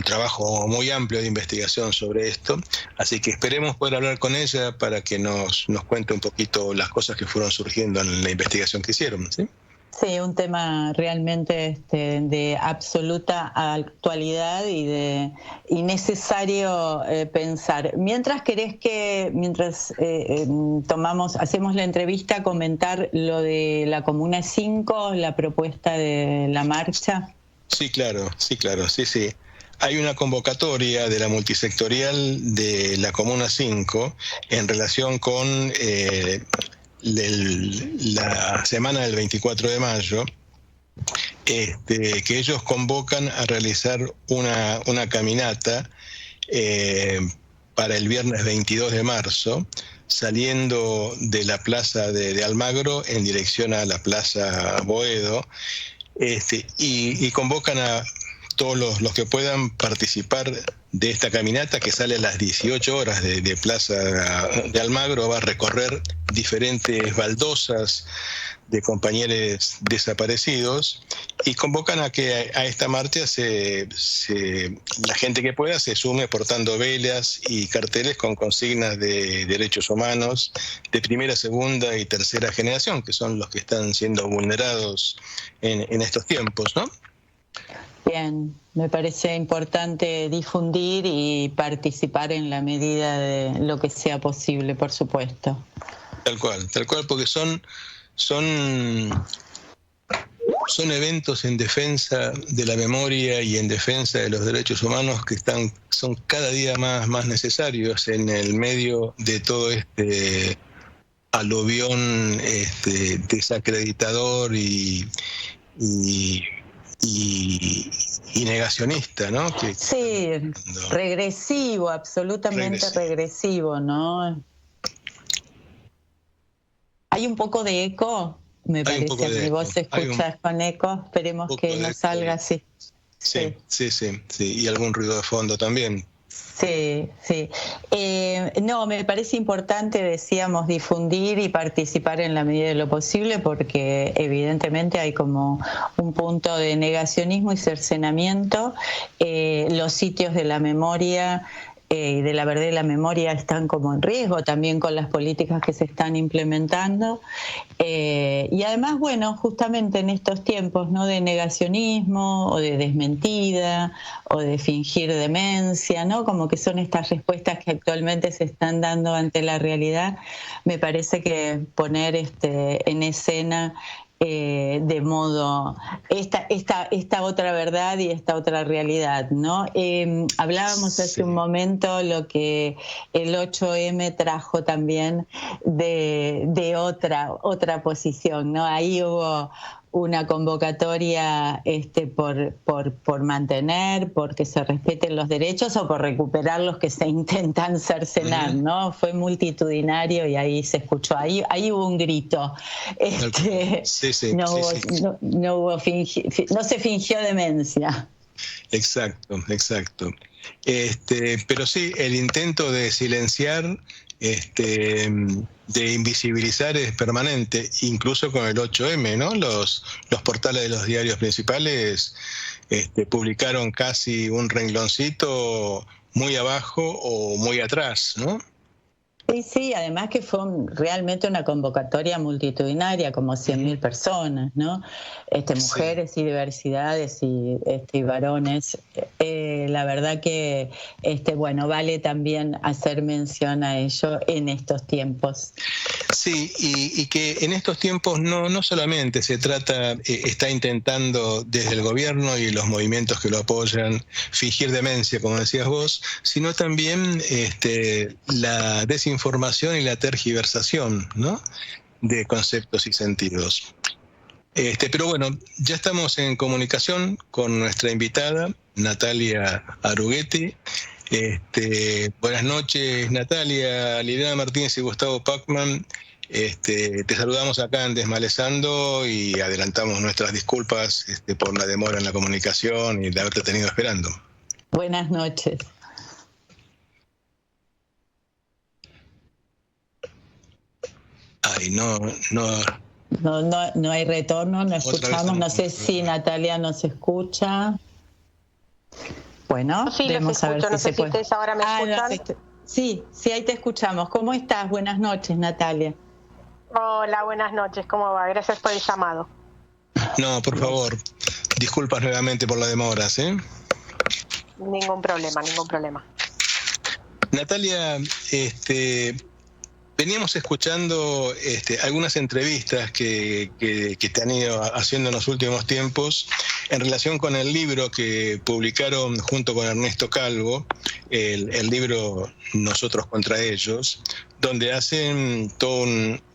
un trabajo muy amplio de investigación sobre esto, así que esperemos poder hablar con ella para que nos cuente un poquito las cosas que fueron surgiendo en la investigación que hicieron, ¿sí? Sí, un tema realmente de absoluta actualidad y necesario pensar. Mientras hacemos la entrevista, comentar lo de la Comuna 5, la propuesta de la marcha. Sí, claro, sí. Hay una convocatoria de la multisectorial de la Comuna 5 en relación con la semana del 24 de mayo, que ellos convocan a realizar una caminata para el viernes 22 de marzo, saliendo de la plaza de Almagro en dirección a la plaza Boedo, y convocan a todos los que puedan participar de esta caminata, que sale a las 18 horas de Plaza de Almagro. Va a recorrer diferentes baldosas de compañeros desaparecidos, y convocan a que a esta marcha la gente que pueda se sume portando velas y carteles con consignas de derechos humanos de primera, segunda y tercera generación, que son los que están siendo vulnerados en estos tiempos, ¿no? Bien, me parece importante difundir y participar en la medida de lo que sea posible, por supuesto. Tal cual, porque son eventos en defensa de la memoria y en defensa de los derechos humanos que son cada día más necesarios en el medio de todo este aluvión desacreditador y negacionista, ¿no? Sí, regresivo, absolutamente regresivo, ¿no? Hay un poco de eco, me parece, a mí. Vos escuchás con eco, esperemos que no salga así. Sí, y algún ruido de fondo también. Sí. No, me parece importante, decíamos, difundir y participar en la medida de lo posible, porque evidentemente hay como un punto de negacionismo y cercenamiento. Los sitios de la memoria y de la verdad y la memoria están como en riesgo también con las políticas que se están implementando. Y además, bueno, justamente en estos tiempos, ¿no?, de negacionismo o de desmentida o de fingir demencia, ¿no?, como que son estas respuestas que actualmente se están dando ante la realidad. Me parece que poner en escena de modo esta otra verdad y esta otra realidad, ¿no? Hablábamos hace un momento lo que el 8M trajo también de otra posición, ¿no? Ahí hubo una convocatoria por mantener, porque se respeten los derechos o por recuperar los que se intentan cercenar, ¿no? Fue multitudinario y ahí se escuchó, ahí hubo un grito. No se fingió demencia. Exacto. Pero sí, el intento de silenciar, de invisibilizar es permanente, incluso con el 8M, ¿no? Los portales de los diarios principales publicaron casi un rengloncito muy abajo o muy atrás, ¿no? Sí, además que fue realmente una convocatoria multitudinaria, como 100.000 personas, ¿no? Mujeres y diversidades y varones. La verdad que, bueno, vale también hacer mención a ello en estos tiempos. Sí, y que en estos tiempos no solamente se trata, está intentando desde el gobierno y los movimientos que lo apoyan fingir demencia, como decías vos, sino también la desinformación y la tergiversación, ¿no?, de conceptos y sentidos. Pero bueno, ya estamos en comunicación con nuestra invitada, Natalia Aruguetti. Buenas noches, Natalia. Liliana Martínez y Gustavo Pacman, te saludamos acá en Desmalezando y adelantamos nuestras disculpas por la demora en la comunicación y de haberte tenido esperando. Buenas noches. Ay, no hay retorno, no escuchamos. No sé si Natalia nos escucha. Bueno, sí, los escucho, no sé si ustedes ahora me escuchan. Sí, ahí te escuchamos. ¿Cómo estás? Buenas noches, Natalia. Hola, buenas noches, ¿cómo va? Gracias por el llamado. No, por favor, disculpas nuevamente por la demora, ¿sí? Ningún problema. Natalia, veníamos escuchando algunas entrevistas que te han ido haciendo en los últimos tiempos en relación con el libro que publicaron junto con Ernesto Calvo, el libro Nosotros contra ellos, donde hacen toda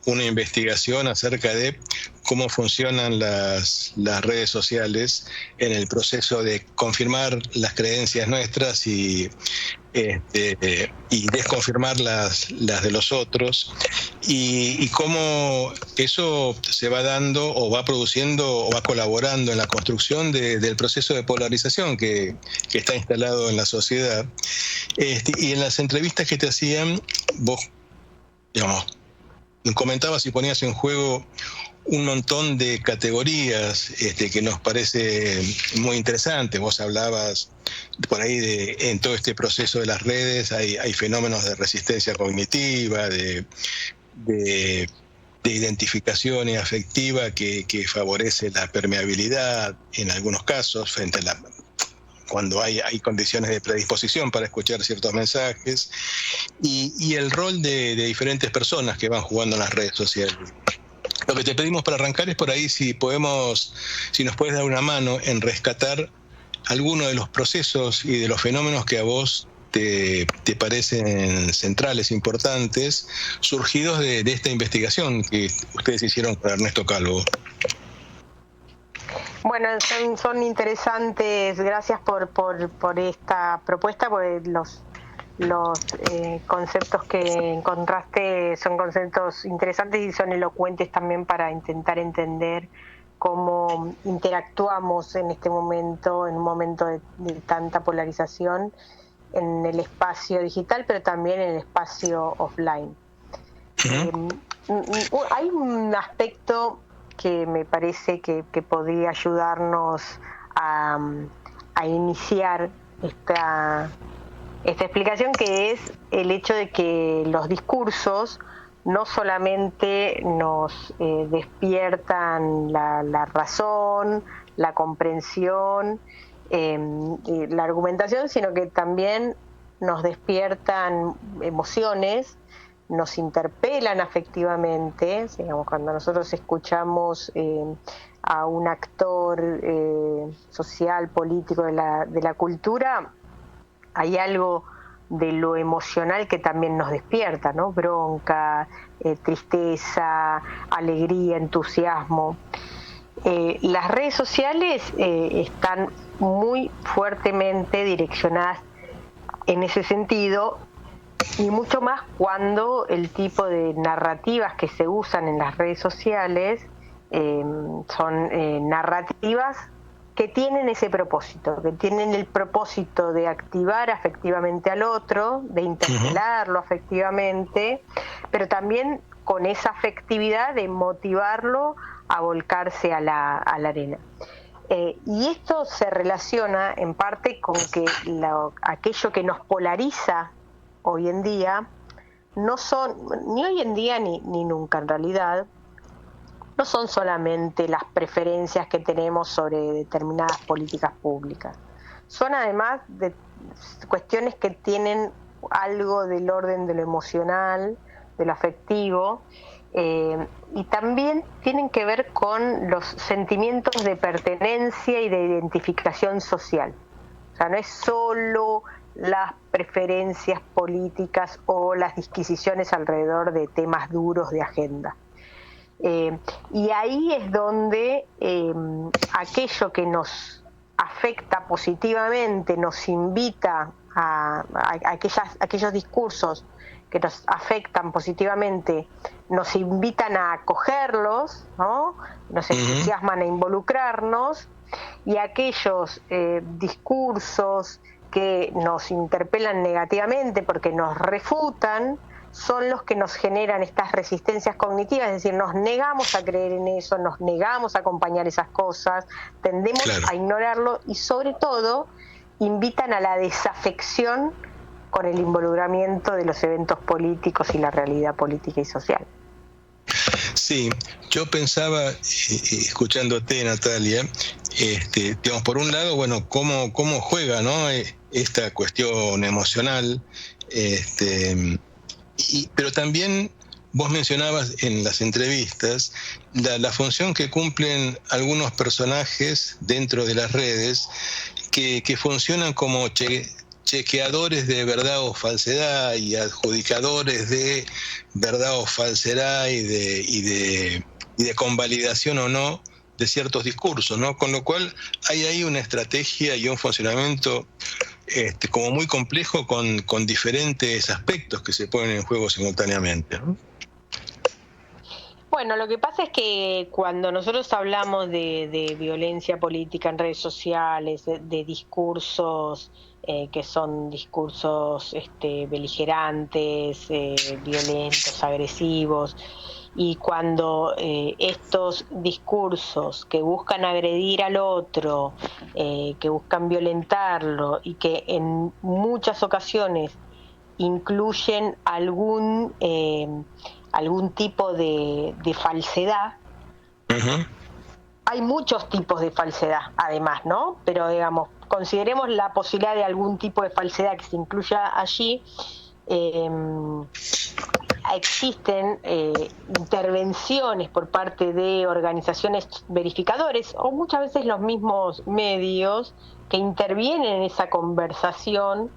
una investigación acerca de cómo funcionan las redes sociales en el proceso de confirmar las creencias nuestras y desconfirmar las de los otros, y cómo eso se va dando o va produciendo o va colaborando en la construcción del proceso de polarización que está instalado en la sociedad. Y en las entrevistas que te hacían, vos, digamos, comentabas y ponías en juego un montón de categorías que nos parece muy interesante. Vos hablabas por ahí en todo este proceso de las redes hay fenómenos de resistencia cognitiva, de identificación y afectiva que favorece la permeabilidad en algunos casos frente a cuando hay condiciones de predisposición para escuchar ciertos mensajes, y el rol de diferentes personas que van jugando en las redes sociales. Lo que te pedimos para arrancar es por ahí si nos puedes dar una mano en rescatar algunos de los procesos y de los fenómenos que a vos te parecen centrales, importantes, surgidos de esta investigación que ustedes hicieron con Ernesto Calvo. Bueno, son interesantes, gracias por esta propuesta, porque los conceptos que encontraste son conceptos interesantes y son elocuentes también para intentar entender cómo interactuamos en este momento, en un momento de tanta polarización en el espacio digital, pero también en el espacio offline. Hay un aspecto que me parece que podría ayudarnos a iniciar esta explicación, que es el hecho de que los discursos no solamente nos despiertan la razón, la comprensión, la argumentación, sino que también nos despiertan emociones, nos interpelan afectivamente. Digamos, cuando nosotros escuchamos a un actor social, político de la cultura, hay algo de lo emocional que también nos despierta, ¿no? Bronca, tristeza, alegría, entusiasmo. Las redes sociales están muy fuertemente direccionadas en ese sentido, y mucho más cuando el tipo de narrativas que se usan en las redes sociales son narrativas que tienen ese propósito, que tienen el propósito de activar afectivamente al otro, de interpelarlo afectivamente, pero también con esa afectividad de motivarlo a volcarse a la arena. Y esto se relaciona en parte con que aquello que nos polariza hoy en día, no son, ni hoy en día ni nunca en realidad, no son solamente las preferencias que tenemos sobre determinadas políticas públicas. Son además de cuestiones que tienen algo del orden de lo emocional, de lo afectivo, y también tienen que ver con los sentimientos de pertenencia y de identificación social. O sea, no es solo las preferencias políticas o las disquisiciones alrededor de temas duros de agenda. Y ahí es donde aquello que nos afecta positivamente, nos invita a aquellos discursos que nos afectan positivamente, nos invitan a acogerlos, ¿no? Nos entusiasman a involucrarnos, y aquellos discursos que nos interpelan negativamente porque nos refutan son los que nos generan estas resistencias cognitivas, es decir, nos negamos a creer en eso, nos negamos a acompañar esas cosas, tendemos a ignorarlo y sobre todo invitan a la desafección con el involucramiento de los eventos políticos y la realidad política y social. Sí, yo pensaba, escuchándote, Natalia, digamos, por un lado, bueno, cómo juega, ¿no?, esta cuestión emocional, pero también vos mencionabas en las entrevistas la función que cumplen algunos personajes dentro de las redes que funcionan como chequeadores de verdad o falsedad y adjudicadores de verdad o falsedad y de convalidación o no de ciertos discursos, ¿no? Con lo cual hay ahí una estrategia y un funcionamiento como muy complejo con diferentes aspectos que se ponen en juego simultáneamente, ¿no? Bueno, lo que pasa es que cuando nosotros hablamos de violencia política en redes sociales, de discursos que son discursos beligerantes, violentos, agresivos, y cuando estos discursos que buscan agredir al otro, que buscan violentarlo y que en muchas ocasiones incluyen algún tipo de falsedad. Uh-huh. Hay muchos tipos de falsedad, además, ¿no? Pero, digamos, consideremos la posibilidad de algún tipo de falsedad que se incluya allí. Existen intervenciones por parte de organizaciones verificadores o muchas veces los mismos medios que intervienen en esa conversación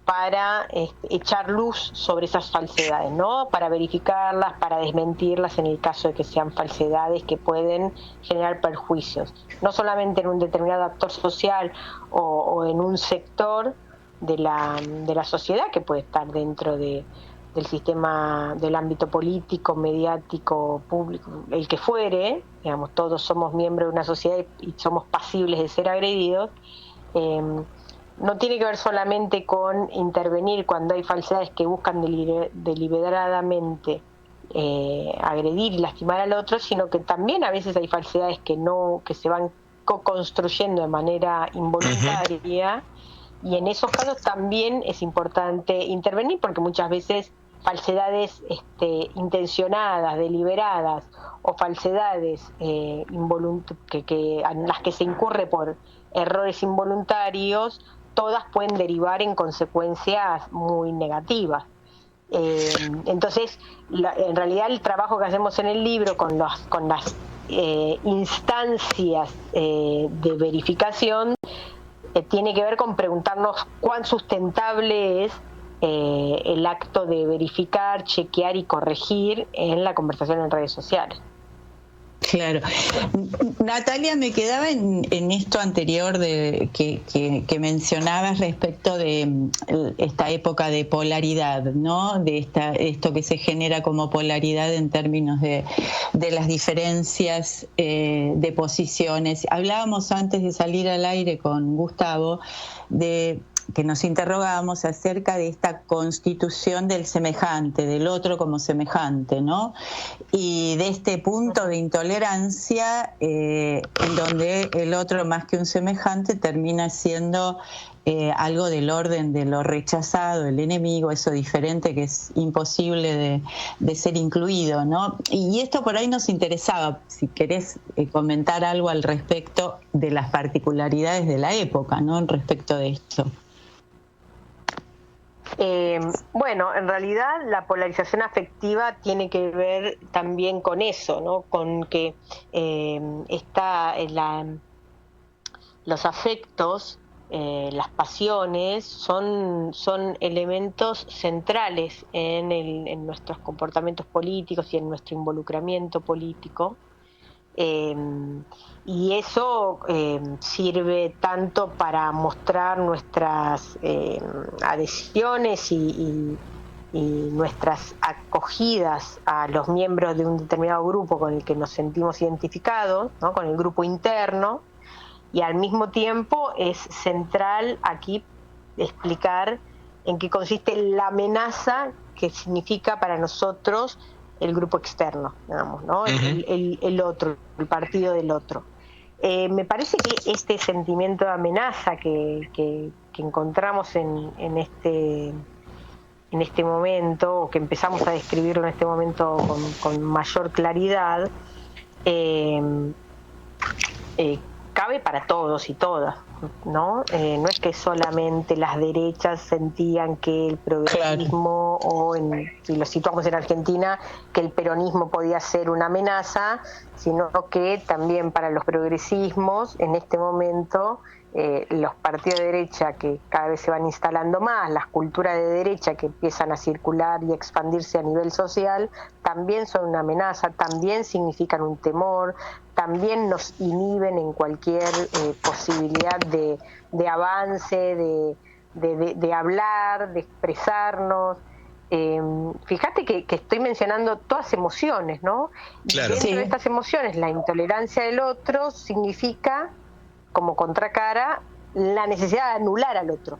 para echar luz sobre esas falsedades, ¿no? Para verificarlas, para desmentirlas en el caso de que sean falsedades que pueden generar perjuicios, no solamente en un determinado actor social o en un sector de la sociedad que puede estar dentro del sistema, del ámbito político, mediático, público, el que fuere, digamos, todos somos miembros de una sociedad y somos pasibles de ser agredidos. No tiene que ver solamente con intervenir cuando hay falsedades que buscan deliberadamente agredir y lastimar al otro, sino que también a veces hay falsedades que se van co-construyendo de manera involuntaria, y en esos casos también es importante intervenir, porque muchas veces falsedades intencionadas, deliberadas, o falsedades en las que se incurre por errores involuntarios, todas pueden derivar en consecuencias muy negativas. Entonces, en realidad el trabajo que hacemos en el libro con las instancias de verificación tiene que ver con preguntarnos cuán sustentable es el acto de verificar, chequear y corregir en la conversación en redes sociales. Claro. Natalia, me quedaba en esto anterior que mencionabas respecto de esta época de polaridad, ¿no? De esto que se genera como polaridad en términos de las diferencias de posiciones. Hablábamos antes de salir al aire con Gustavo de que nos interrogábamos acerca de esta constitución del semejante, del otro como semejante, ¿no? Y de este punto de intolerancia en donde el otro, más que un semejante, termina siendo algo del orden de lo rechazado, el enemigo, eso diferente que es imposible de ser incluido, ¿no? Y esto por ahí nos interesaba, si querés comentar algo al respecto de las particularidades de la época, ¿no? Respecto de esto. Bueno, en realidad la polarización afectiva tiene que ver también con eso, ¿no? Con que los afectos, las pasiones son elementos centrales en nuestros comportamientos políticos y en nuestro involucramiento político. Y eso sirve tanto para mostrar nuestras adhesiones y nuestras acogidas a los miembros de un determinado grupo con el que nos sentimos identificados, ¿no? Con el grupo interno, y al mismo tiempo es central aquí explicar en qué consiste la amenaza que significa para nosotros el grupo externo, digamos, ¿no? El otro, el partido del otro. Me parece que este sentimiento de amenaza que encontramos en este momento, o que empezamos a describirlo en este momento con mayor claridad, cabe para todos y todas, ¿no? No es que solamente las derechas sentían que el progresismo, o si lo situamos en Argentina, que el peronismo podía ser una amenaza, sino que también para los progresismos en este momento los partidos de derecha, que cada vez se van instalando más, las culturas de derecha que empiezan a circular y expandirse a nivel social, también son una amenaza, también significan un temor, también nos inhiben en cualquier posibilidad de avance, de hablar, de expresarnos. Fíjate que estoy mencionando todas emociones, ¿no? Claro. Y dentro de estas emociones, la intolerancia del otro significa, como contracara, la necesidad de anular al otro.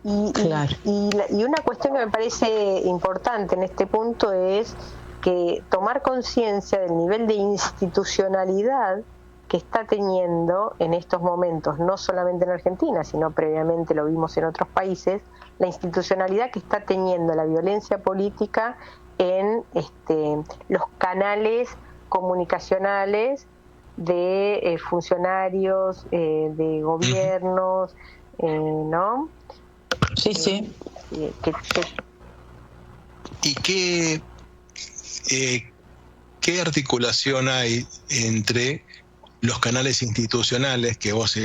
Y una cuestión que me parece importante en este punto es que tomar conciencia del nivel de institucionalidad que está teniendo en estos momentos, no solamente en Argentina, sino previamente lo vimos en otros países, la institucionalidad que está teniendo la violencia política en los canales comunicacionales de funcionarios, de gobiernos, ¿no? Sí. ¿Y qué articulación hay entre los canales institucionales que vos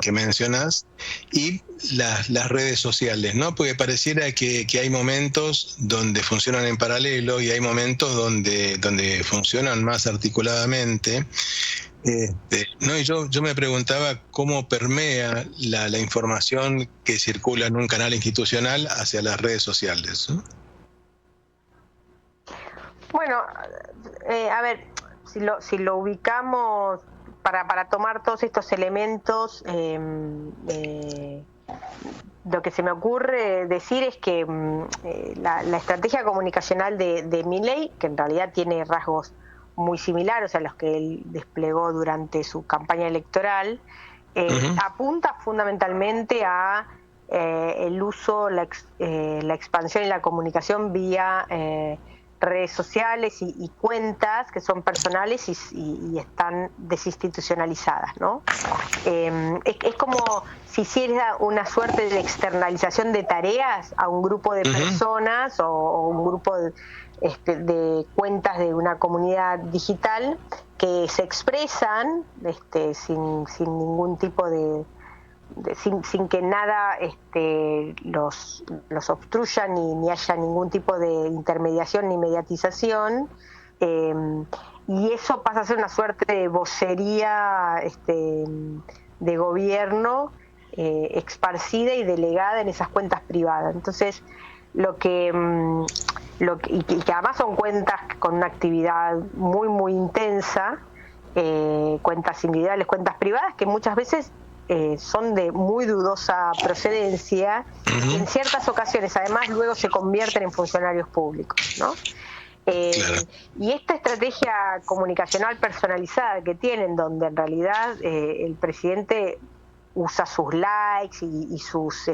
que mencionás y las redes sociales, ¿no? Porque pareciera que hay momentos donde funcionan en paralelo y hay momentos donde funcionan más articuladamente. No, y yo me preguntaba cómo permea la información que circula en un canal institucional hacia las redes sociales, ¿no? Bueno, a ver, si lo ubicamos para tomar todos estos elementos, lo que se me ocurre decir es que la estrategia comunicacional de Milei, que en realidad tiene rasgos muy similares a los que él desplegó durante su campaña electoral, apunta fundamentalmente a el uso, la expansión y la comunicación vía redes sociales y cuentas que son personales y están desinstitucionalizadas, ¿no? Es como si hiciera una suerte de externalización de tareas a un grupo de personas o un grupo de cuentas de una comunidad digital que se expresan sin ningún tipo sin que nada los obstruya ni haya ningún tipo de intermediación ni mediatización, y eso pasa a ser una suerte de vocería de gobierno esparcida y delegada en esas cuentas privadas. Entonces y que además son cuentas con una actividad muy muy intensa, cuentas individuales, cuentas privadas, que muchas veces son de muy dudosa procedencia y en ciertas ocasiones además luego se convierten en funcionarios públicos, ¿no? Claro. Y esta estrategia comunicacional personalizada que tienen, donde en realidad el presidente usa sus likes y sus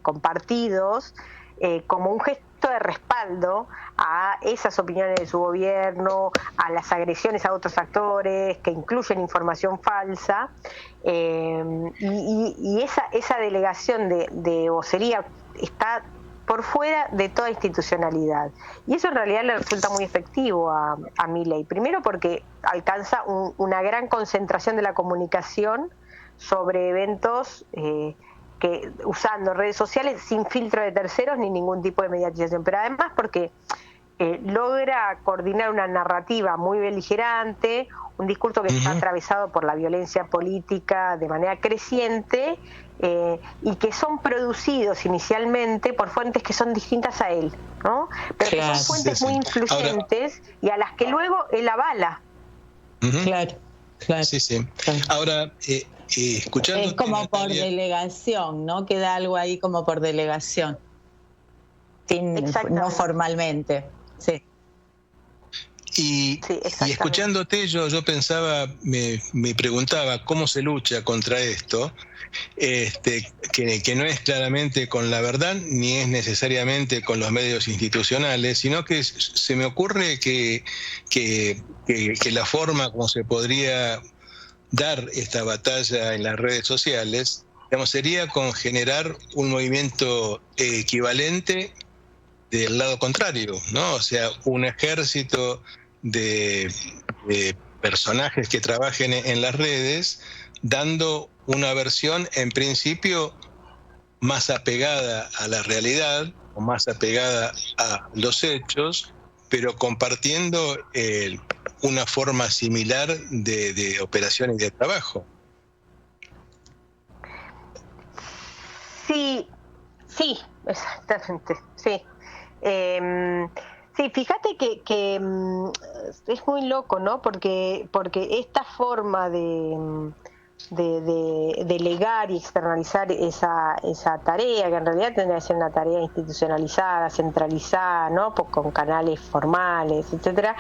compartidos como un gesto de respaldo a esas opiniones de su gobierno, a las agresiones a otros actores que incluyen información falsa, y esa delegación de vocería está por fuera de toda institucionalidad, y eso en realidad le resulta muy efectivo a Milei, primero porque alcanza una gran concentración de la comunicación sobre eventos que usando redes sociales sin filtro de terceros ni ningún tipo de mediatización, pero además porque logra coordinar una narrativa muy beligerante, un discurso que está atravesado por la violencia política de manera creciente, y que son producidos inicialmente por fuentes que son distintas a él, ¿no? Pero que son fuentes muy influyentes y a las que luego él avala. Claro. Sí. Ahora, escuchando... Es como por delegación, ¿no? Queda algo ahí como por delegación, no formalmente. Sí. Y escuchándote yo pensaba, me preguntaba cómo se lucha contra esto, que no es claramente con la verdad ni es necesariamente con los medios institucionales, sino que se me ocurre que la forma como se podría dar esta batalla en las redes sociales, digamos, sería con generar un movimiento equivalente del lado contrario, ¿no? O sea, un ejército de personajes que trabajen en las redes, dando una versión en principio más apegada a la realidad o más apegada a los hechos, pero compartiendo una forma similar de operación y de trabajo. Sí, exactamente, sí. Sí, fíjate que es muy loco, ¿no? Porque esta forma de delegar y externalizar esa tarea, que en realidad tendría que ser una tarea institucionalizada, centralizada, ¿no? Con canales formales, etcétera,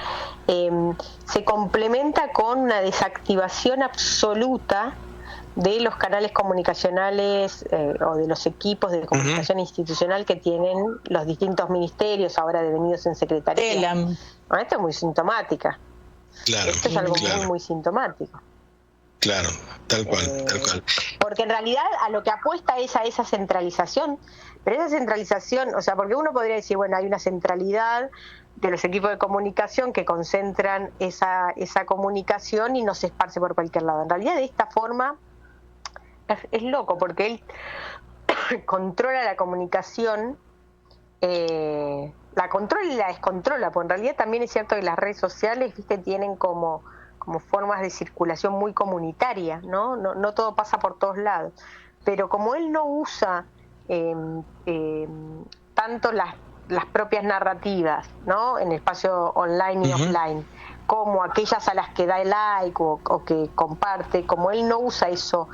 se complementa con una desactivación absoluta de los canales comunicacionales o de los equipos de comunicación institucional que tienen los distintos ministerios ahora devenidos en secretaría. Esto es muy sintomática. Claro, esto es algo muy sintomático. Claro, tal cual. Porque en realidad a lo que apuesta es a esa centralización, pero esa centralización, o sea, porque uno podría decir, bueno, hay una centralidad de los equipos de comunicación que concentran esa comunicación y no se esparce por cualquier lado. En realidad de esta forma es loco porque él controla la comunicación, la controla y la descontrola, porque en realidad también es cierto que las redes sociales, viste, tienen como formas de circulación muy comunitaria, ¿no? No todo pasa por todos lados, pero como él no usa tanto las propias narrativas, ¿no? En el espacio online y offline, como aquellas a las que da el like o que comparte, como él no usa eso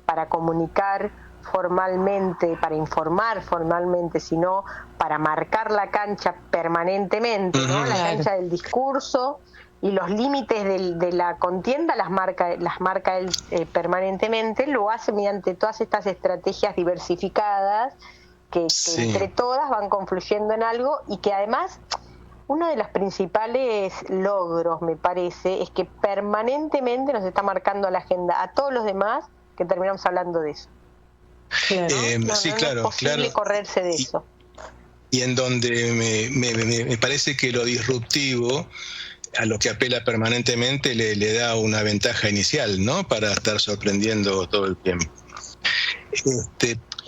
para comunicar formalmente, para informar formalmente, sino para marcar la cancha permanentemente, ¿no? La cancha del discurso y los límites de la contienda las marca él permanentemente, lo hace mediante todas estas estrategias diversificadas que entre todas van confluyendo en algo y que además uno de los principales logros, me parece, es que permanentemente nos está marcando la agenda a todos los demás que terminamos hablando de eso. Claro. No es posible correrse de eso. Y en donde me parece que lo disruptivo, a lo que apela permanentemente, le da una ventaja inicial, ¿no? Para estar sorprendiendo todo el tiempo.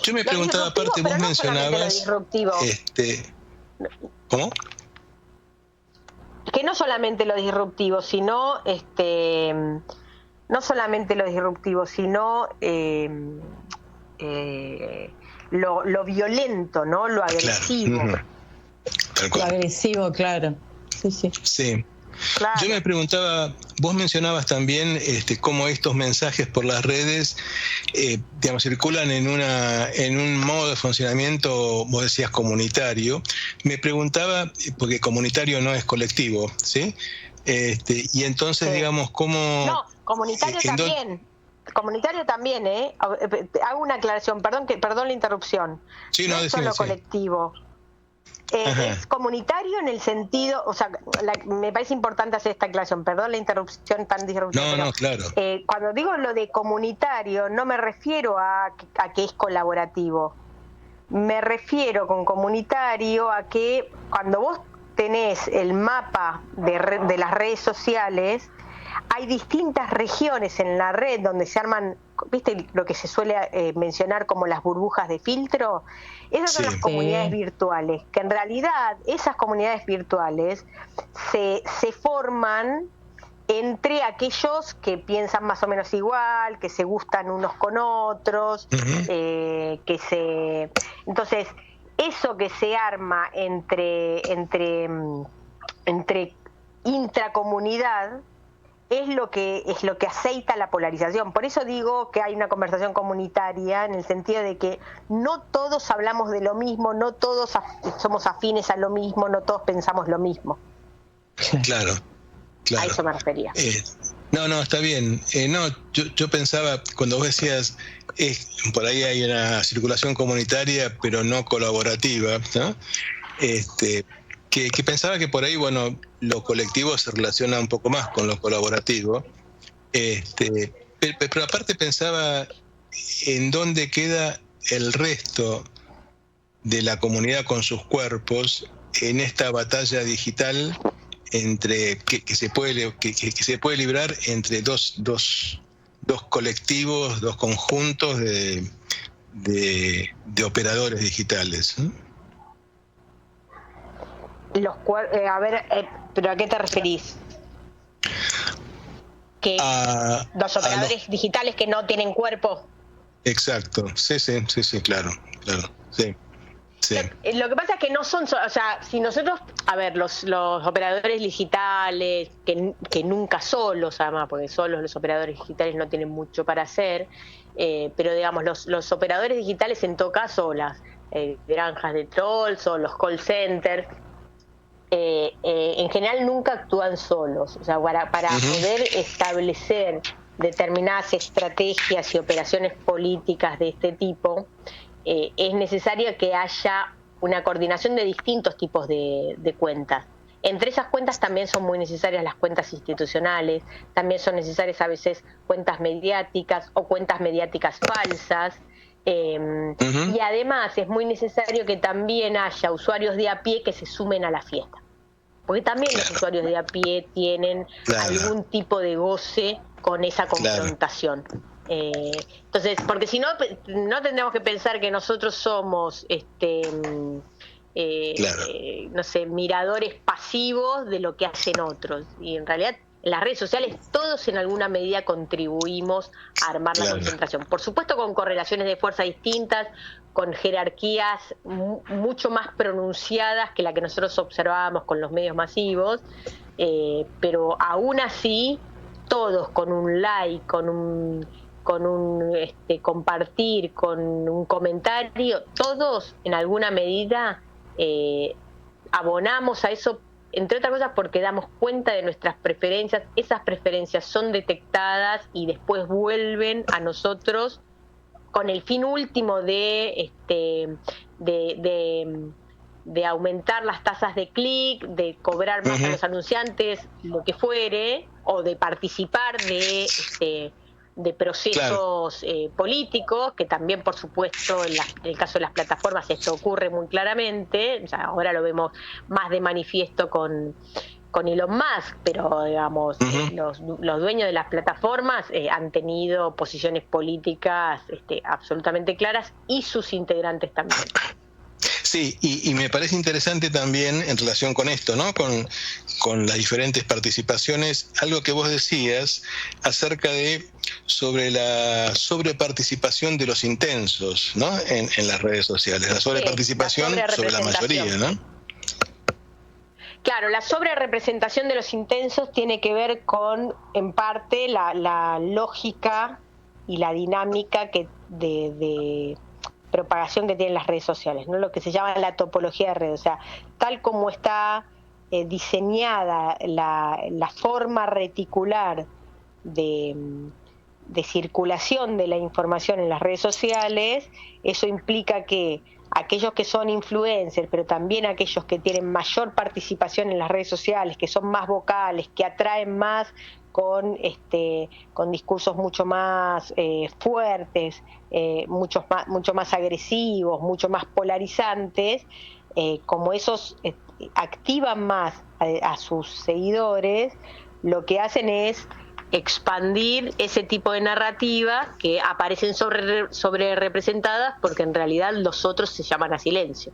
Yo me preguntaba, aparte, vos mencionabas... ¿Cómo? Que no solamente lo disruptivo, sino lo violento, ¿no? Lo agresivo. Claro. Lo agresivo, claro. Sí. Claro. Yo me preguntaba, vos mencionabas también cómo estos mensajes por las redes, digamos, circulan en un modo de funcionamiento, vos decías comunitario. Me preguntaba, porque comunitario no es colectivo, ¿sí? Y entonces, digamos, cómo... No, comunitario también. Comunitario también, hago una aclaración, perdón la interrupción. Sí, no es solo colectivo. Es comunitario en el sentido, o sea, me parece importante hacer esta aclaración, perdón la interrupción tan disruptiva. No, claro. Cuando digo lo de comunitario, no me refiero a que es colaborativo. Me refiero con comunitario a que cuando vos tenés el mapa de las redes sociales, hay distintas regiones en la red donde se arman, ¿viste lo que se suele mencionar como las burbujas de filtro? Esas son las comunidades virtuales, que en realidad esas comunidades virtuales se forman entre aquellos que piensan más o menos igual, que se gustan unos con otros, entonces eso que se arma entre intracomunidad es lo que aceita la polarización. Por eso digo que hay una conversación comunitaria, en el sentido de que no todos hablamos de lo mismo, no todos somos afines a lo mismo, no todos pensamos lo mismo. Claro. claro. A eso me refería. No, está bien. Yo pensaba, cuando vos decías, por ahí hay una circulación comunitaria, pero no colaborativa, ¿no? Que pensaba que por ahí, bueno, lo colectivo se relaciona un poco más con lo colaborativo. Pero aparte pensaba en dónde queda el resto de la comunidad con sus cuerpos en esta batalla digital entre que se puede librar entre dos colectivos, dos conjuntos de operadores digitales, ¿no? ¿Pero a qué te referís? Que los operadores digitales que no tienen cuerpo. Exacto, sí, claro, sí. Lo que pasa es que no son, o sea, si nosotros, los operadores digitales, que nunca solos, además, porque solos los operadores digitales no tienen mucho para hacer, pero digamos, los operadores digitales en todo caso, las granjas de trolls o los call centers, en general nunca actúan solos. O sea, para poder establecer determinadas estrategias y operaciones políticas de este tipo, es necesario que haya una coordinación de distintos tipos de cuentas. Entre esas cuentas también son muy necesarias las cuentas institucionales, también son necesarias a veces cuentas mediáticas o cuentas mediáticas falsas, y además es muy necesario que también haya usuarios de a pie que se sumen a la fiesta, porque también los usuarios de a pie tienen algún tipo de goce con esa confrontación. Entonces, porque si no, no tendríamos que pensar que nosotros somos no sé, miradores pasivos de lo que hacen otros, y en realidad en las redes sociales todos en alguna medida contribuimos a armar la concentración, por supuesto con correlaciones de fuerza distintas, con jerarquías mucho más pronunciadas que la que nosotros observábamos con los medios masivos, pero aún así todos con un like, con un compartir, con un comentario, todos en alguna medida abonamos a eso, entre otras cosas porque damos cuenta de nuestras preferencias, esas preferencias son detectadas y después vuelven a nosotros con el fin último de aumentar las tasas de clic, de cobrar más a los anunciantes, lo que fuere, o de participar de procesos políticos, que también, por supuesto, en el caso de las plataformas esto ocurre muy claramente. O sea, ahora lo vemos más de manifiesto con Elon Musk, pero digamos, los dueños de las plataformas han tenido posiciones políticas absolutamente claras, y sus integrantes también. Sí, y me parece interesante también en relación con esto, ¿no? Con las diferentes participaciones, algo que vos decías acerca sobre la sobreparticipación de los intensos, ¿no? En las redes sociales, la sobreparticipación sobre la mayoría, ¿no? Claro, la sobrerepresentación de los intensos tiene que ver con, en parte, la lógica y la dinámica de propagación que tienen las redes sociales, ¿no? Lo que se llama la topología de redes, o sea, tal como está diseñada la forma reticular de circulación de la información en las redes sociales, eso implica que aquellos que son influencers, pero también aquellos que tienen mayor participación en las redes sociales, que son más vocales, que atraen más con discursos mucho más fuertes, mucho más agresivos, mucho más polarizantes, como esos activan más a sus seguidores, lo que hacen es expandir ese tipo de narrativas que aparecen sobre representadas, porque en realidad los otros se llaman a silencio.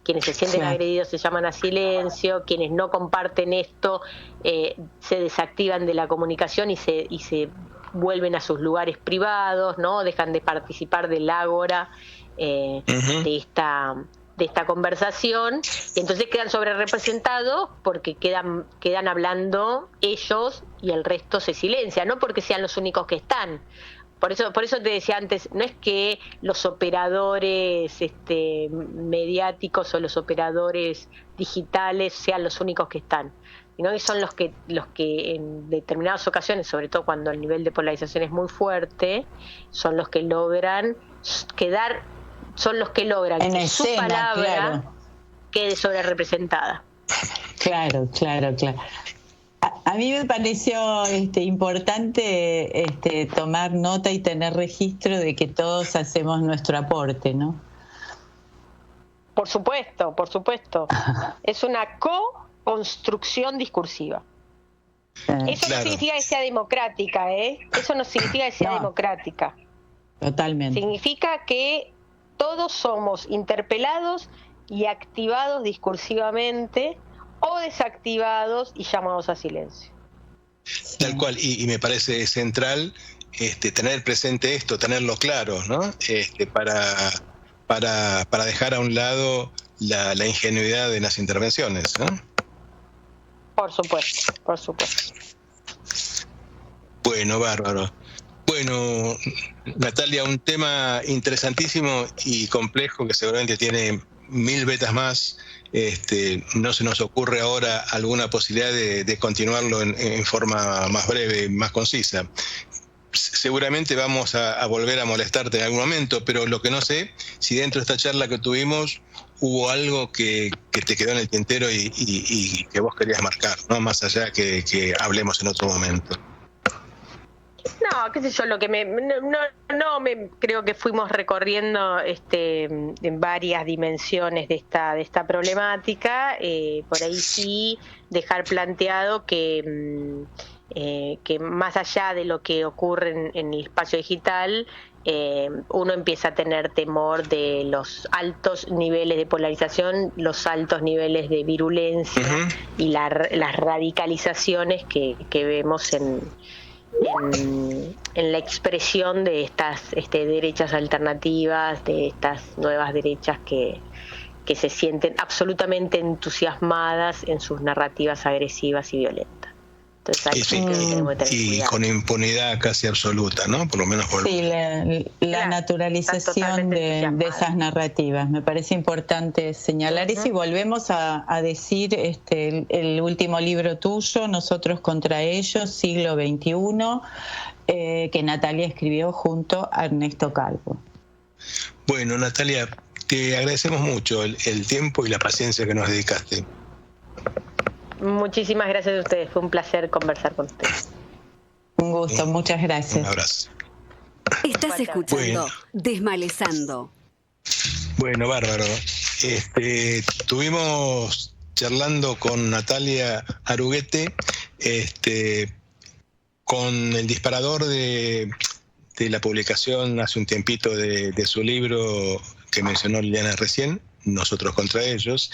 Quienes se sienten agredidos se llaman a silencio, quienes no comparten esto se desactivan de la comunicación y se vuelven a sus lugares privados, ¿no? Dejan de participar del ágora de esta conversación, y entonces quedan sobrerepresentados porque quedan hablando ellos y el resto se silencia, no porque sean los únicos que están, Por eso te decía antes, no es que los operadores mediáticos o los operadores digitales sean los únicos que están, sino que son los que en determinadas ocasiones, sobre todo cuando el nivel de polarización es muy fuerte, son los que logran quedar, en que escena, su palabra claro, quede sobre representada. Claro. A mí me pareció importante tomar nota y tener registro de que todos hacemos nuestro aporte, ¿no? Por supuesto. Es una co-construcción discursiva. Eso Claro. no significa que sea democrática, Eso no significa que sea democrática. Totalmente. Significa que todos somos interpelados y activados discursivamente o desactivados y llamados a silencio. Tal cual, y me parece central tener presente esto, tenerlo claro, ¿no? Para dejar a un lado la ingenuidad de las intervenciones, ¿no? Por supuesto. Bueno, bárbaro. Bueno, Natalia, un tema interesantísimo y complejo que seguramente tiene 1000 vetas más. No se nos ocurre ahora alguna posibilidad de continuarlo en forma más breve, más concisa. Seguramente vamos a volver a molestarte en algún momento, pero lo que no sé, si dentro de esta charla que tuvimos hubo algo que te quedó en el tintero y que vos querías marcar, ¿no? Más allá que hablemos en otro momento. No, qué sé yo, creo que fuimos recorriendo en varias dimensiones de esta problemática. Por ahí sí dejar planteado que más allá de lo que ocurre en el espacio digital, uno empieza a tener temor de los altos niveles de polarización, los altos niveles de virulencia y las radicalizaciones que vemos en la expresión de estas derechas alternativas, de estas nuevas derechas que se sienten absolutamente entusiasmadas en sus narrativas agresivas y violentas. Entonces, y con impunidad casi absoluta, ¿no? Por lo menos por... Sí, la naturalización de esas narrativas. Me parece importante señalar eso, y volvemos a decir el último libro tuyo, Nosotros contra ellos, siglo XXI, que Natalia escribió junto a Ernesto Calvo. Bueno, Natalia, te agradecemos mucho el tiempo y la paciencia que nos dedicaste. Muchísimas gracias a ustedes, fue un placer conversar con ustedes. Un gusto, muchas gracias. Un abrazo. Estás escuchando Desmalezando. Bueno, bárbaro. Estuvimos charlando con Natalia Aruguete, con el disparador de la publicación hace un tiempito de su libro que mencionó Liliana recién, Nosotros contra ellos,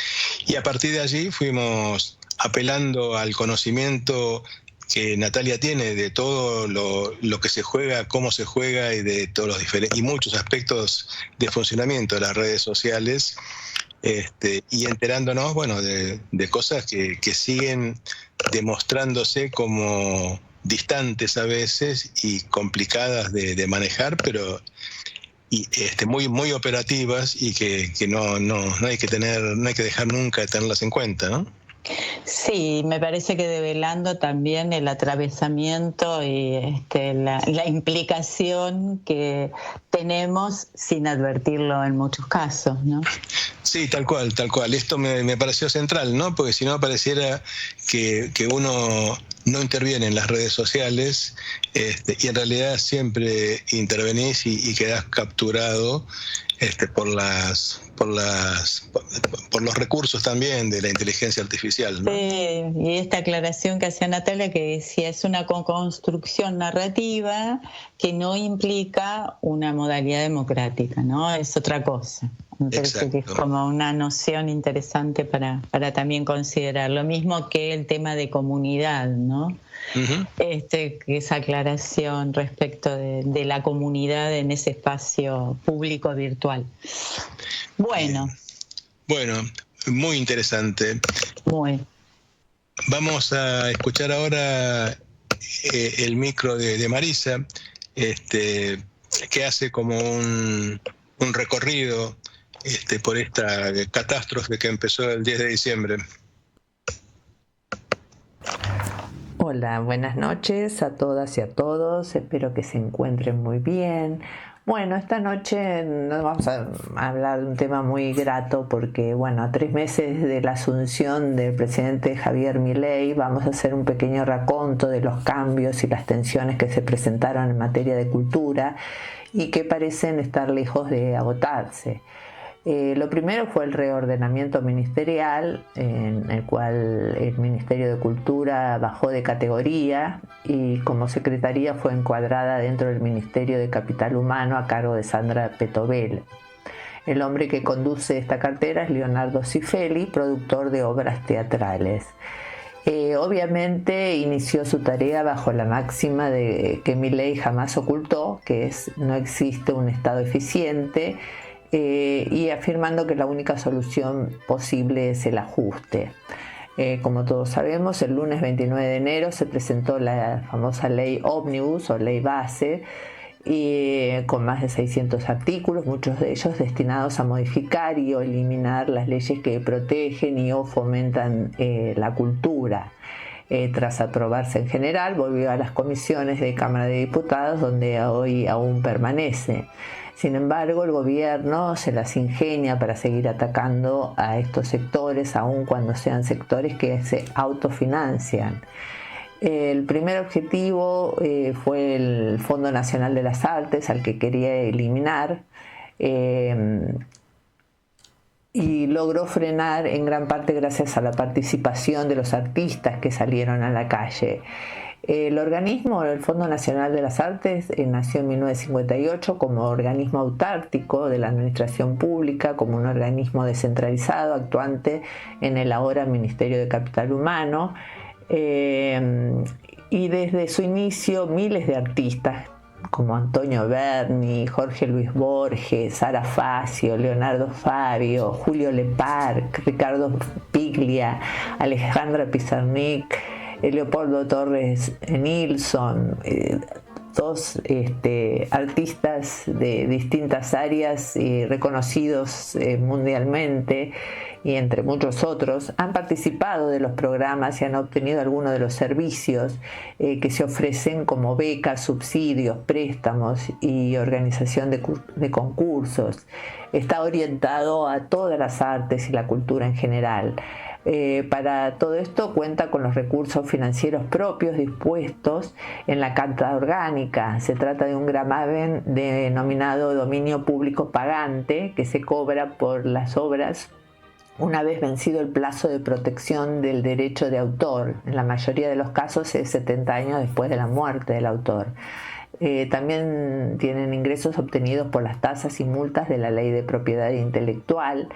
y a partir de allí fuimos apelando al conocimiento que Natalia tiene de todo lo que se juega, cómo se juega y de todos los diferentes y muchos aspectos de funcionamiento de las redes sociales, y enterándonos, bueno, de cosas que siguen demostrándose como distantes a veces y complicadas de manejar, pero muy muy operativas, y que no hay que dejar nunca de tenerlas en cuenta, ¿no? Sí, me parece que develando también el atravesamiento y la implicación que tenemos sin advertirlo en muchos casos, ¿no? Sí, tal cual. Esto me pareció central, ¿no? Porque si no pareciera que uno no interviene en las redes sociales, y en realidad siempre intervenís y quedás capturado por los recursos también de la inteligencia artificial, ¿no? Sí, y esta aclaración que hacía Natalia, que decía, es una construcción narrativa que no implica una modalidad democrática, ¿no? Es otra cosa. Me parece que es como una noción interesante para también considerar. Lo mismo que el tema de comunidad, ¿no? Uh-huh. Que esa aclaración respecto de la comunidad en ese espacio público virtual. Bueno, muy interesante. Vamos a escuchar ahora el micro de Marisa. que hace como un recorrido por esta catástrofe que empezó el 10 de diciembre. Hola, buenas noches a todas y a todos, espero que se encuentren muy bien. Bueno, esta noche nos vamos a hablar de un tema muy grato porque, bueno, a 3 meses de la asunción del presidente Javier Milei, vamos a hacer un pequeño raconto de los cambios y las tensiones que se presentaron en materia de cultura y que parecen estar lejos de agotarse. Lo primero fue el reordenamiento ministerial, en el cual el Ministerio de Cultura bajó de categoría y como secretaría fue encuadrada dentro del Ministerio de Capital Humano a cargo de Sandra Petovel. El hombre que conduce esta cartera es Leonardo Cifelli, productor de obras teatrales. Obviamente inició su tarea bajo la máxima de que Milei jamás ocultó, que es no existe un Estado eficiente, y afirmando que la única solución posible es el ajuste. Como todos sabemos, el lunes 29 de enero se presentó la famosa ley ómnibus o ley base, con más de 600 artículos, muchos de ellos destinados a modificar y o eliminar las leyes que protegen y o fomentan la cultura. Tras aprobarse en general, volvió a las comisiones de Cámara de Diputados, donde hoy aún permanece. Sin embargo, el gobierno se las ingenia para seguir atacando a estos sectores, aun cuando sean sectores que se autofinancian. El primer objetivo fue el Fondo Nacional de las Artes, al que quería eliminar, y logró frenar en gran parte gracias a la participación de los artistas que salieron a la calle. El organismo, el Fondo Nacional de las Artes, nació en 1958 como organismo autárquico de la administración pública, como un organismo descentralizado actuante en el ahora Ministerio de Capital Humano, y desde su inicio miles de artistas como Antonio Berni, Jorge Luis Borges, Sara Facio, Leonardo Fabio, Julio Leparc, Ricardo Piglia, Alejandra Pizarnik, Leopoldo Torres Nilsson, dos artistas de distintas áreas reconocidos mundialmente y entre muchos otros, han participado de los programas y han obtenido algunos de los servicios que se ofrecen como becas, subsidios, préstamos y organización de concursos. Está orientado a todas las artes y la cultura en general. Para todo esto cuenta con los recursos financieros propios dispuestos en la Carta Orgánica. Se trata de un gravamen denominado dominio público pagante que se cobra por las obras una vez vencido el plazo de protección del derecho de autor. En la mayoría de los casos es 70 años después de la muerte del autor. También tienen ingresos obtenidos por las tasas y multas de la Ley de Propiedad Intelectual,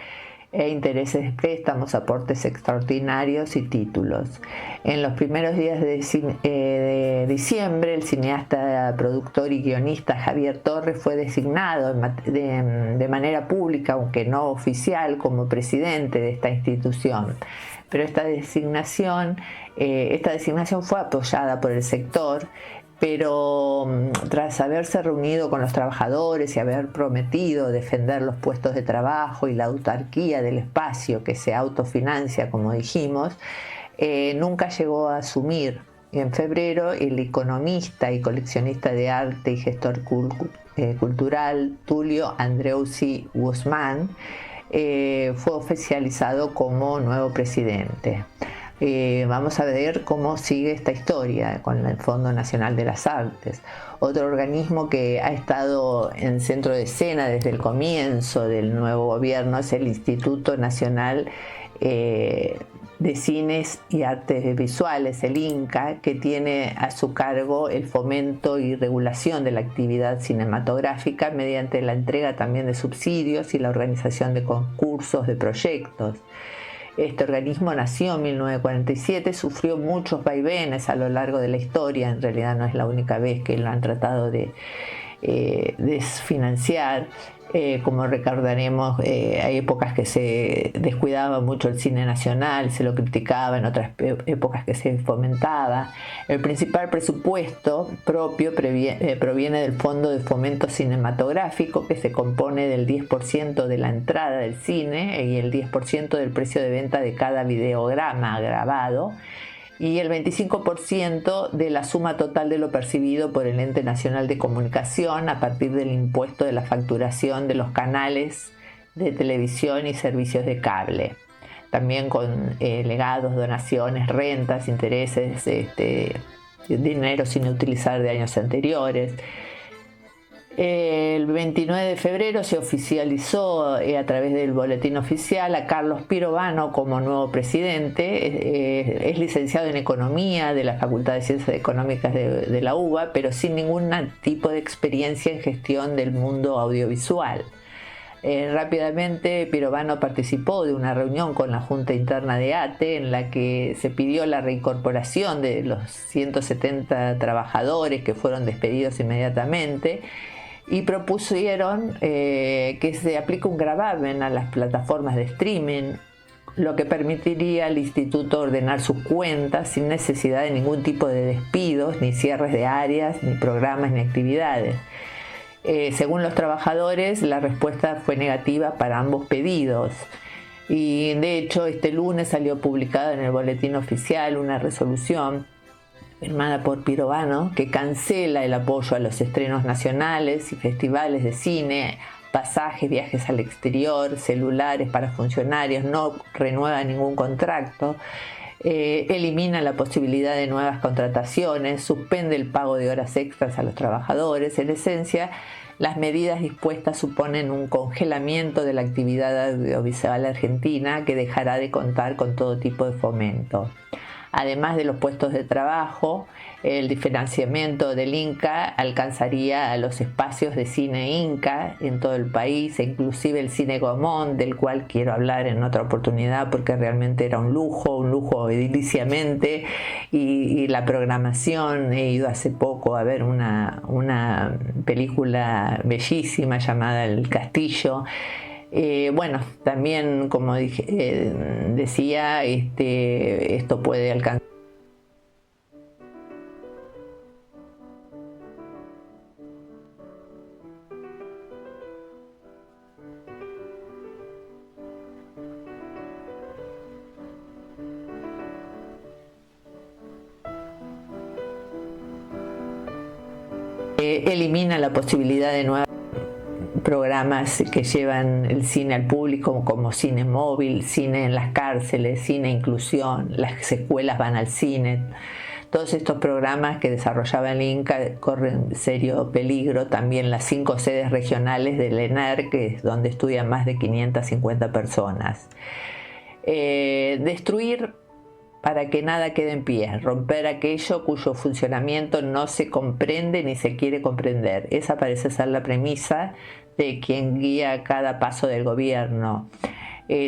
intereses de préstamos, aportes extraordinarios y títulos. En los primeros días de diciembre, el cineasta, productor y guionista Javier Torres fue designado de manera pública, aunque no oficial, como presidente de esta institución. Pero esta designación fue apoyada por el sector, pero tras haberse reunido con los trabajadores y haber prometido defender los puestos de trabajo y la autarquía del espacio que se autofinancia, como dijimos, nunca llegó a asumir. En febrero, el economista y coleccionista de arte y gestor cultural Tulio Andreusi Guzmán fue oficializado como nuevo presidente. Vamos a ver cómo sigue esta historia con el Fondo Nacional de las Artes, otro organismo que ha estado en centro de escena desde el comienzo del nuevo gobierno. Es el Instituto Nacional de Cines y Artes Visuales, el INCA, que tiene a su cargo el fomento y regulación de la actividad cinematográfica mediante la entrega también de subsidios y la organización de concursos de proyectos. Este organismo nació en 1947, sufrió muchos vaivenes a lo largo de la historia. En realidad no es la única vez que lo han tratado de desfinanciar. Como recordaremos, hay épocas que se descuidaba mucho el cine nacional, se lo criticaba, en otras épocas que se fomentaba. El principal presupuesto propio proviene del Fondo de Fomento Cinematográfico, que se compone del 10% de la entrada del cine y el 10% del precio de venta de cada videograma grabado, y el 25% de la suma total de lo percibido por el Ente Nacional de Comunicación a partir del impuesto de la facturación de los canales de televisión y servicios de cable. También con legados, donaciones, rentas, intereses, dinero sin utilizar de años anteriores. El 29 de febrero se oficializó a través del boletín oficial a Carlos Pirovano como nuevo presidente. Es licenciado en Economía de la Facultad de Ciencias Económicas de la UBA, pero sin ningún tipo de experiencia en gestión del mundo audiovisual. Rápidamente Pirovano participó de una reunión con la Junta Interna de ATE en la que se pidió la reincorporación de los 170 trabajadores que fueron despedidos inmediatamente, y propusieron que se aplique un gravamen a las plataformas de streaming, lo que permitiría al instituto ordenar sus cuentas sin necesidad de ningún tipo de despidos, ni cierres de áreas, ni programas, ni actividades. Según los trabajadores, la respuesta fue negativa para ambos pedidos. Y de hecho, este lunes salió publicada en el boletín oficial una resolución firmada por Pirovano que cancela el apoyo a los estrenos nacionales y festivales de cine, pasajes, viajes al exterior, celulares para funcionarios, no renueva ningún contrato, elimina la posibilidad de nuevas contrataciones, suspende el pago de horas extras a los trabajadores. En esencia, las medidas dispuestas suponen un congelamiento de la actividad audiovisual argentina que dejará de contar con todo tipo de fomento. Además de los puestos de trabajo, el diferenciamiento del Inca alcanzaría a los espacios de cine Inca en todo el país, e inclusive el cine Gaumont, del cual quiero hablar en otra oportunidad porque realmente era un lujo ediliciamente, y la programación. He ido hace poco a ver una película bellísima llamada El Castillo. Bueno, también, como decía, esto puede alcanzar. Elimina la posibilidad de nuevas programas que llevan el cine al público, como cine móvil, cine en las cárceles, cine inclusión, las secuelas van al cine. Todos estos programas que desarrollaba el Inca corren serio peligro. También las 5 sedes regionales del ENER, que es donde estudian más de 550 personas. Destruir para que nada quede en pie, romper aquello cuyo funcionamiento no se comprende ni se quiere comprender. Esa parece ser la premisa de quien guía cada paso del gobierno.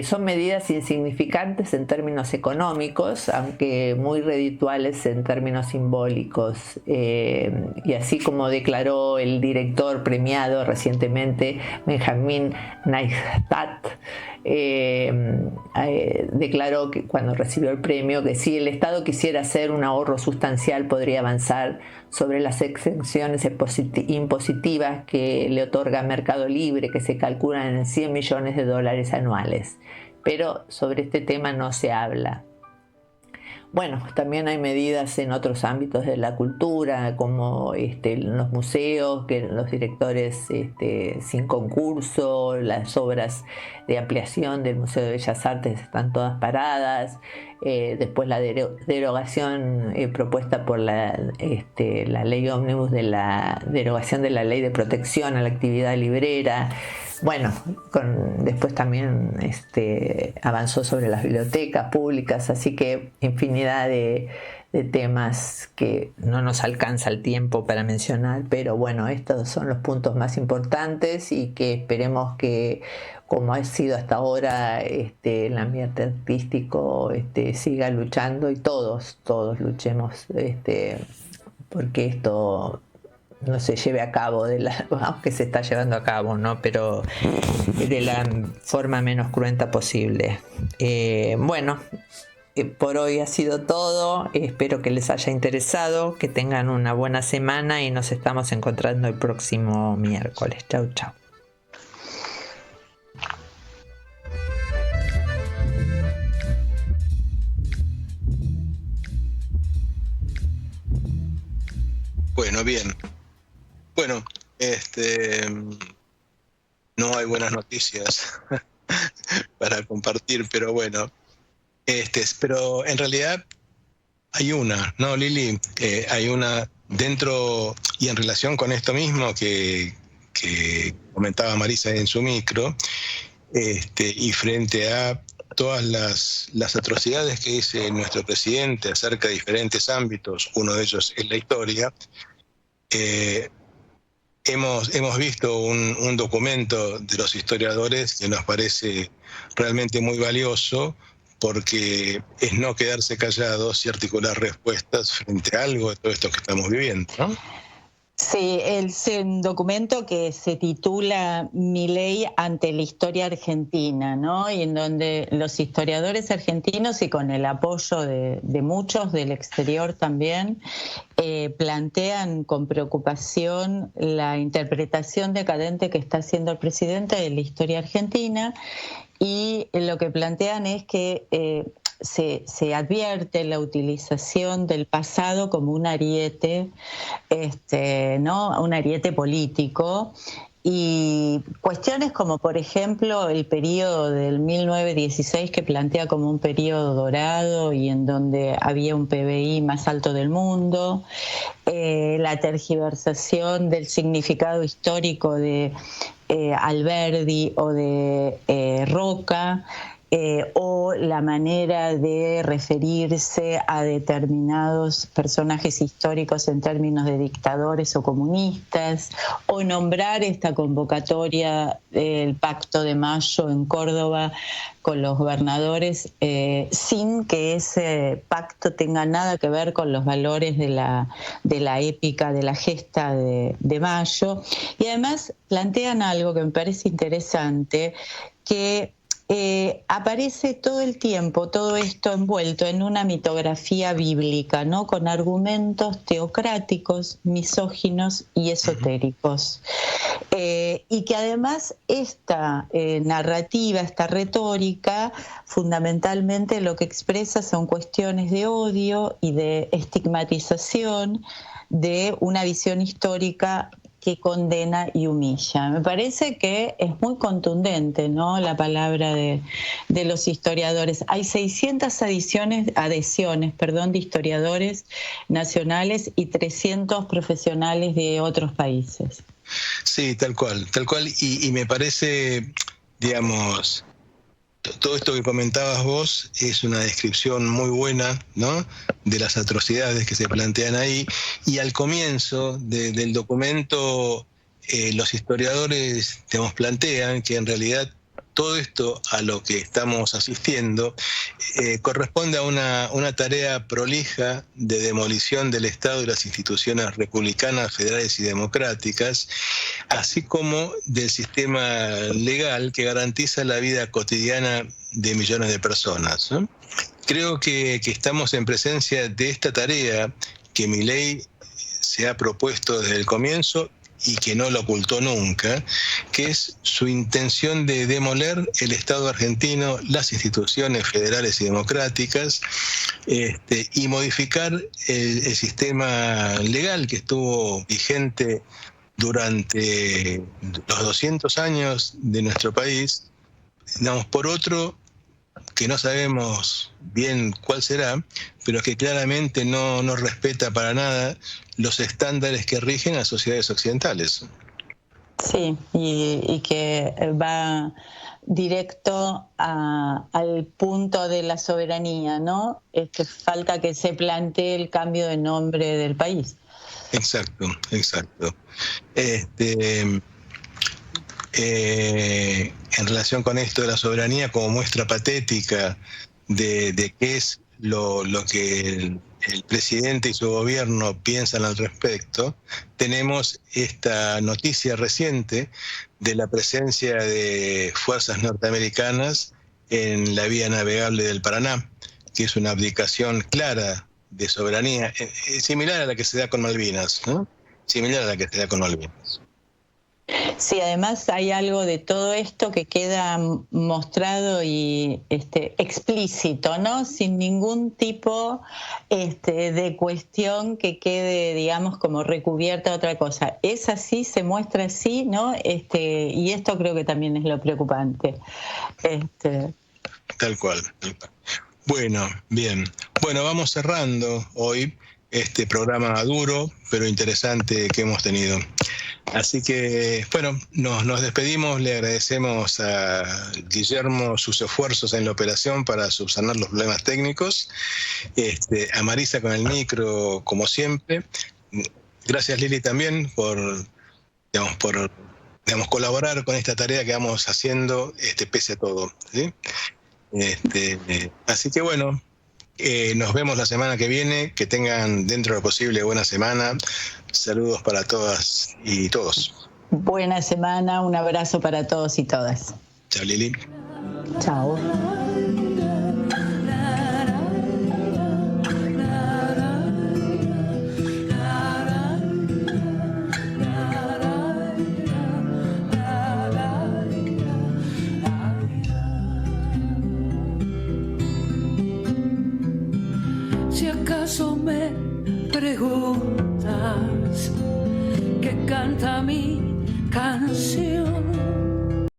Son medidas insignificantes en términos económicos, aunque muy redituales en términos simbólicos. Y así como declaró el director premiado recientemente, Benjamin Neistat, declaró que cuando recibió el premio que si el Estado quisiera hacer un ahorro sustancial podría avanzar sobre las exenciones impositivas que le otorga Mercado Libre, que se calculan en $100 millones anuales. Pero sobre este tema no se habla. Bueno, también hay medidas en otros ámbitos de la cultura, como en los museos, que los directores sin concurso, las obras de ampliación del Museo de Bellas Artes están todas paradas. Después la derogación propuesta por la ley ómnibus de la derogación de la ley de protección a la actividad librera. Bueno, después también avanzó sobre las bibliotecas públicas, así que infinidad de temas que no nos alcanza el tiempo para mencionar, pero bueno, estos son los puntos más importantes y que esperemos que, como ha sido hasta ahora, el ambiente artístico siga luchando y todos luchemos porque esto no se lleve a cabo, aunque se está llevando a cabo, ¿no? Pero de la forma menos cruenta posible. Bueno, por hoy ha sido todo. Espero que les haya interesado, que tengan una buena semana y nos estamos encontrando el próximo miércoles. Chau, chau. Bueno, bien. Bueno, no hay buenas noticias para compartir, pero bueno, pero en realidad hay una, ¿no, Lili? Hay una dentro y en relación con esto mismo que comentaba Marisa en su micro, y frente a todas las atrocidades que dice nuestro presidente acerca de diferentes ámbitos, uno de ellos es la historia. Hemos visto un documento de los historiadores que nos parece realmente muy valioso, porque es no quedarse callados y articular respuestas frente a algo de todo esto que estamos viviendo, ¿no? Sí, es un documento que se titula Milei ante la historia argentina, ¿no? Y en donde los historiadores argentinos, y con el apoyo de muchos del exterior también, plantean con preocupación la interpretación decadente que está haciendo el presidente de la historia argentina, y lo que plantean es que se advierte la utilización del pasado como un ariete, ¿no? Un ariete político, y cuestiones como, por ejemplo, el periodo del 1916, que plantea como un periodo dorado y en donde había un PBI más alto del mundo, la tergiversación del significado histórico de Alberdi o de Roca, o la manera de referirse a determinados personajes históricos en términos de dictadores o comunistas, o nombrar esta convocatoria del Pacto de Mayo en Córdoba con los gobernadores sin que ese pacto tenga nada que ver con los valores de la épica, de la gesta de Mayo. Y además plantean algo que me parece interesante, que aparece todo el tiempo todo esto envuelto en una mitografía bíblica, ¿no? Con argumentos teocráticos, misóginos y esotéricos. Y que además esta narrativa, esta retórica, fundamentalmente lo que expresa son cuestiones de odio y de estigmatización de una visión histórica que condena y humilla. Me parece que es muy contundente, ¿no?, la palabra de los historiadores. Hay 600 adhesiones, de historiadores nacionales y 300 profesionales de otros países. Sí, tal cual. Y me parece, digamos, todo esto que comentabas vos es una descripción muy buena, ¿no?, de las atrocidades que se plantean ahí. Y al comienzo del documento, los historiadores, digamos, plantean que en realidad todo esto a lo que estamos asistiendo corresponde a una tarea prolija de demolición del Estado y las instituciones republicanas, federales y democráticas, así como del sistema legal que garantiza la vida cotidiana de millones de personas, ¿no? Creo que estamos en presencia de esta tarea que Milei se ha propuesto desde el comienzo y que no lo ocultó nunca, que es su intención de demoler el Estado argentino, las instituciones federales y democráticas, y modificar el sistema legal que estuvo vigente durante los 200 años de nuestro país, digamos, por otro que no sabemos bien cuál será, pero que claramente no respeta para nada los estándares que rigen a las sociedades occidentales. Sí, y que va directo al punto de la soberanía, ¿no? Falta que se plantee el cambio de nombre del país. Exacto. En relación con esto de la soberanía, como muestra patética de qué es lo que el presidente y su gobierno piensan al respecto, tenemos esta noticia reciente de la presencia de fuerzas norteamericanas en la vía navegable del Paraná, que es una abdicación clara de soberanía, similar a la que se da con Malvinas, ¿no? Similar a la que se da con Malvinas. Sí, además hay algo de todo esto que queda mostrado y explícito, ¿no? Sin ningún tipo de cuestión que quede, digamos, como recubierta otra cosa. Es así, se muestra así, ¿no? Y esto creo que también es lo preocupante. Tal cual, tal cual. Bueno, bien. Bueno, vamos cerrando hoy este programa duro, pero interesante que hemos tenido. Así que, bueno, nos despedimos, le agradecemos a Guillermo sus esfuerzos en la operación para subsanar los problemas técnicos, a Marisa con el micro, como siempre. Gracias, Lili, también por colaborar con esta tarea que vamos haciendo, pese a todo, ¿sí? Así que bueno, nos vemos la semana que viene. Que tengan, dentro de lo posible, buena semana. Saludos para todas y todos. Buena semana, un abrazo para todos y todas. Chao, Lili. Chao. Si acaso me preguntas qué canta mi canción,